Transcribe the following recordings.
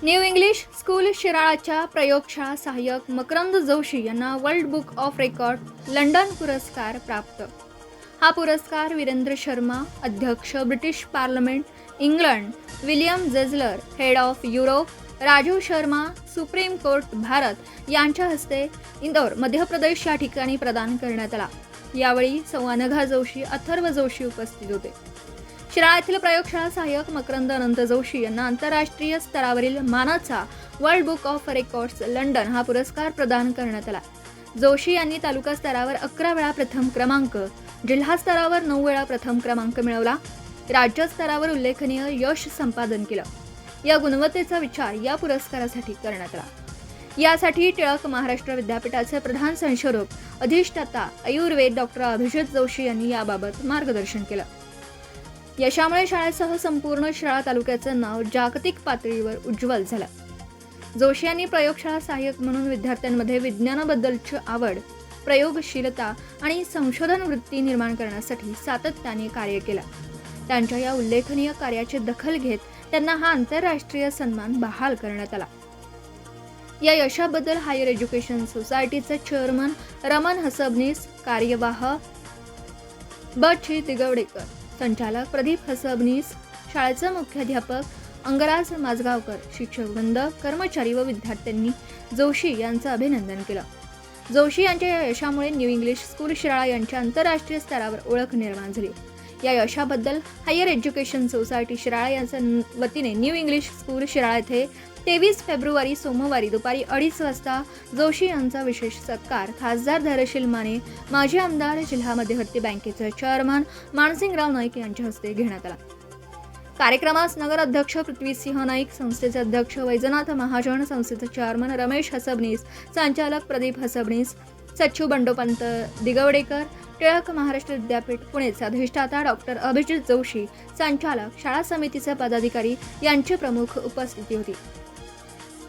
New English school शिराळाच्या प्रयोगशाळा सहाय्यक मकरंद जोशी यांना world book of record London पुरस्कार प्राप्त। हा पुरस्कार वीरेंद्र शर्मा, अध्यक्ष British parliament England, William Jezler, head of Europe, Rajiv Sharma, supreme court Bharat यांच्या हस्ते इंदौर, मध्य प्रदेश या ठिकाणी प्रदान करण्यात आला। यावेळी अनघा जोशी, अथर्व जोशी उपस्थित होते। शिराळा येथील प्रयोगशाळा सहाय्यक मकरंद अनंत जोशी यांना आंतरराष्ट्रीय स्तरावरील मानाचा world book of records London हा पुरस्कार प्रदान करण्यात आला। जोशी यांनी तालुका स्तरावर 11 वेळा प्रथम क्रमांक, जिल्हा स्तरावर 9 वेळा प्रथम क्रमांक मिळवला। राज्य स्तरावर उल्लेखनीय यश संपादन केलं। या गुणवत्तेचा विचार या पुरस्कारासाठी करण्यात आला। यासाठी टिळक महाराष्ट्र विद्यापीठाचे प्रधान संशोधक, अधिष्ठाता आयुर्वेद डॉक्टर अभिजित जोशी यांनी याबाबत मार्गदर्शन केलं। यशामुळे शाळेसह संपूर्ण शिराळा तालुक्याचं नाव जागतिक पातळीवर उज्ज्वल झालं। जोशी यांनी प्रयोगशाळा सहाय्यक म्हणून विद्यार्थ्यांमध्ये विज्ञानाबद्दलची आवड, प्रयोगशीलता आणि संशोधन वृत्ती निर्माण करण्यासाठी सातत्याने कार्य केलं। त्यांच्या या उल्लेखनीय कार्याची दखल घेत त्यांना हा आंतरराष्ट्रीय सन्मान बहाल करण्यात आला। या यशाबद्दल हायर एज्युकेशन सोसायटीचे चेअरमन रमन हसबनीस, कार्यवाह बची दिगवडेकर, संचालक प्रदीप हसबनीस, शाळेचे मुख्याध्यापक अंगराज माझगावकर, शिक्षकवृंद, कर्मचारी व विद्यार्थ्यांनी जोशी यांचं अभिनंदन केलं। जोशी यांच्या या यशामुळे न्यू इंग्लिश स्कूल शिराळा यांच्या आंतरराष्ट्रीय स्तरावर ओळख निर्माण झाली। या यशाबद्दल हायर एज्युकेशन सोसायटी शिराळा यांच्या वतीने न्यू इंग्लिश स्कूल शिराळा येथे 23 फेब्रुवारी सोमवारी दुपारी 2:30 वाजता जोशी यांचा विशेष सत्कार खासदार धैर्यशील माने, माजी आमदार, जिल्हा मध्यवर्ती बँकेचे चेअरमन मानसिंगराव नाईक यांच्या हस्ते घेण्यात आला। कार्यक्रमास नगर अध्यक्ष पृथ्वीसिंह नाईक, संस्थेचे अध्यक्ष वैजनाथ महाजन, संस्थेचे चेअरमन रमेश हसबनीस, संचालक प्रदीप हसबनीस, सचिव बंडोपंत दिगवडेकर, टिळक महाराष्ट्र विद्यापीठ पुणेचे अधिष्ठाता डॉक्टर अभिजित जोशी, संचालक, शाळा समितीचे पदाधिकारी यांची प्रमुख उपस्थिती होती।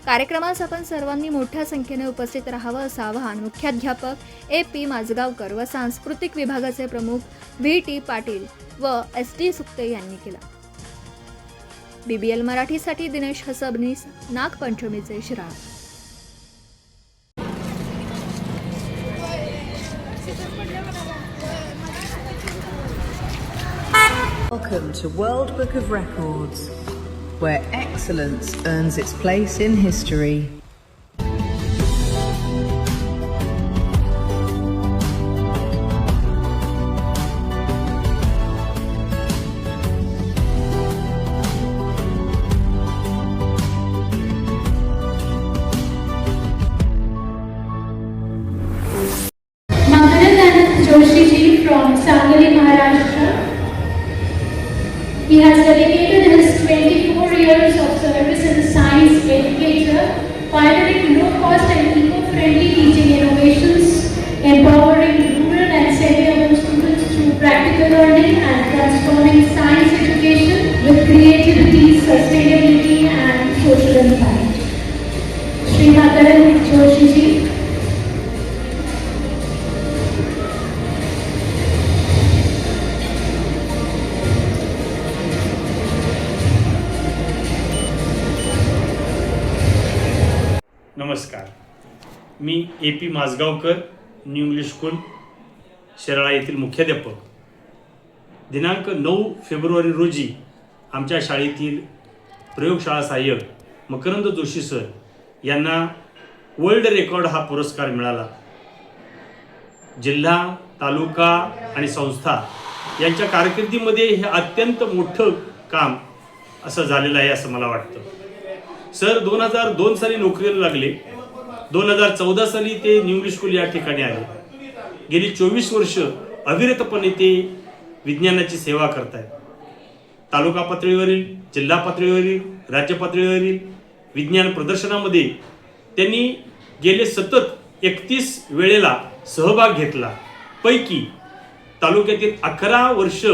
कार्यक्रमास आपण सर्वांनी मोठ्या संख्येने उपस्थित राहावं असं आवाहन मुख्याध्यापक AP माझगावकर व सांस्कृतिक विभागाचे प्रमुख VT पाटील व SD सुक्ते यांनी केलं। BBL मराठीसाठी Dinesh Hasabnis, नागपंचमीचे Shirala. Welcome to World Book of Records, where excellence earns its place in history. Joshi ji from Sangli, Maharashtra. He has dedicated his 24 years of service as a science educator, pioneering low-cost and eco-friendly teaching innovations, empowering rural and semi-urban students through practical learning and transforming science education with creativity, sustainability and social impact. Srimataran Joshi ji. नमस्कार, मी AP Mazgaonkar, new English school Shirala येथील मुख्याध्यापक। दिनांक 9 February रोजी आमच्या शाळेतील प्रयोगशाळा सहाय्यक मकरंद जोशी सर यांना वर्ल्ड रेकॉर्ड हा पुरस्कार मिळाला। जिल्हा, तालुका आणि संस्था यांच्या कारकिर्दीमध्ये हे अत्यंत मोठं काम असं झालेलं आहे असं मला वाटतं। सर 2002 साली नोकरीला लागले। 2014 साली ते न्यू इंग्लिश स्कूल या ठिकाणी आले। गेली 24 वर्ष अविरतपणे ते विज्ञानाची सेवा करतायत। तालुका पातळीवरील, जिल्हा पातळीवरील, राज्य पातळीवरील विज्ञान प्रदर्शनामध्ये त्यांनी गेले सतत 31 वेळेला सहभाग घेतला। पैकी तालुक्यातील 11 वर्ष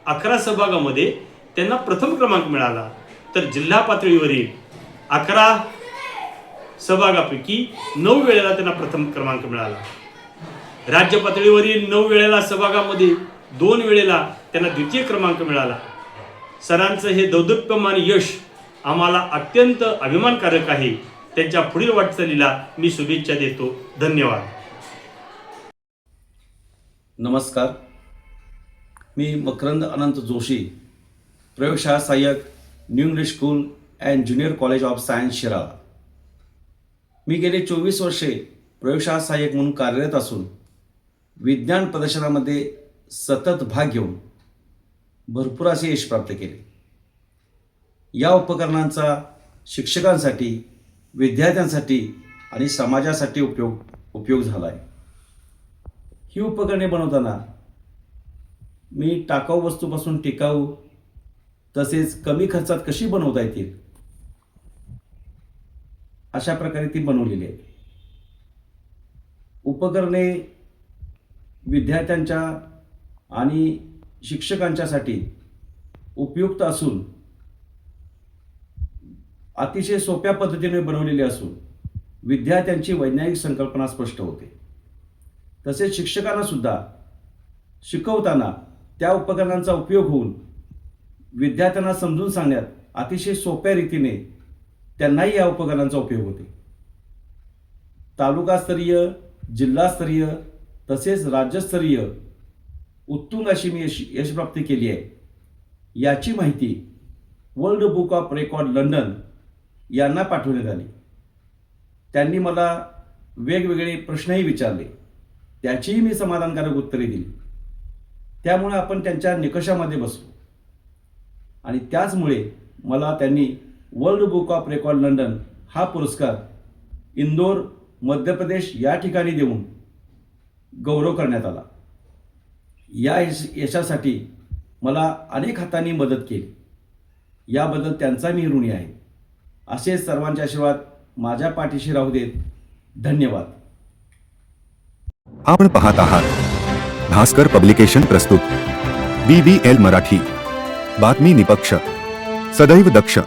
11 सहभागामध्ये त्यांना प्रथम क्रमांक मिळाला, तर जिल्हा पातळीवरील 11 सहभागापैकी 9 वेळेला त्यांना प्रथम क्रमांक मिळाला। राज्य पातळीवरील 9 वेळेला सहभागामध्ये 2 वेळेला त्यांना द्वितीय क्रमांक मिळाला। सरांचं हे दौदत्यमान यश आम्हाला अत्यंत अभिमानकारक आहे. त्यांच्या पुढील वाटचालीला मी शुभेच्छा देतो. धन्यवाद. नमस्कार, मी मकरंद अनंत जोशी, प्रयोगशाळा सहाय्यक, new English school and junior college of science Shirala. मी गेले 24 वर्षे प्रयोगशाळा सहाय्यक म्हणून कार्यरत असून विज्ञान प्रदर्शनामध्ये सतत भाग घेऊन भरपूर असे यश प्राप्त केले. या उपकरणांचा शिक्षकांसाठी, विद्यार्थ्यांसाठी आणि समाजासाठी उपयोग झाला आहे. ही उपकरणे बनवताना मी टाकाऊ वस्तूपासून टिकाऊ तसेच कमी खर्चात कशी बनवता येतील अशा प्रकारे ती बनवलेली आहे. उपकरणे विद्यार्थ्यांच्या आणि शिक्षकांच्यासाठी उपयुक्त असून अतिशय सोप्या पद्धतीने बनवलेली असून विद्यार्थ्यांची वैज्ञानिक संकल्पना स्पष्ट होते. तसेच शिक्षकांना सुद्धा शिकवताना त्या उपकरणांचा उपयोग होऊन विद्यार्थ्यांना समजून सांगण्यात अतिशय सोप्या रीतीने त्यांनाही या उपकरणांचा उपयोग होते. तालुकास्तरीय, जिल्हास्तरीय तसेच राज्यस्तरीय उत्तुंग अशी मी यशप्राप्ती केली आहे. याची माहिती world book of record London यांना पाठवण्यात आली. त्यांनी मला वेगवेगळे प्रश्नही विचारले, त्याचीही मी समाधानकारक उत्तरे दिली. त्यामुळे आपण त्यांच्या निकषामध्ये बसलो आणि त्याचमुळे मला त्यांनी world book of record London हा पुरस्कार इंदोर, मध्य प्रदेश या ठिकाणी देऊन गौरव करण्यात आला. या यशासाठी मला अनेक हातांनी मदत केली. याबद्दल त्यांचा मी ऋणी आहे. असेच सर्वांचे आशीर्वाद माझ्या पाठीशी राहू देत. धन्यवाद. आपण पाहत आहात भास्कर पब्लिकेशन प्रस्तुत BBL मराठी. बातमी निपक्ष, सदैव दक्ष.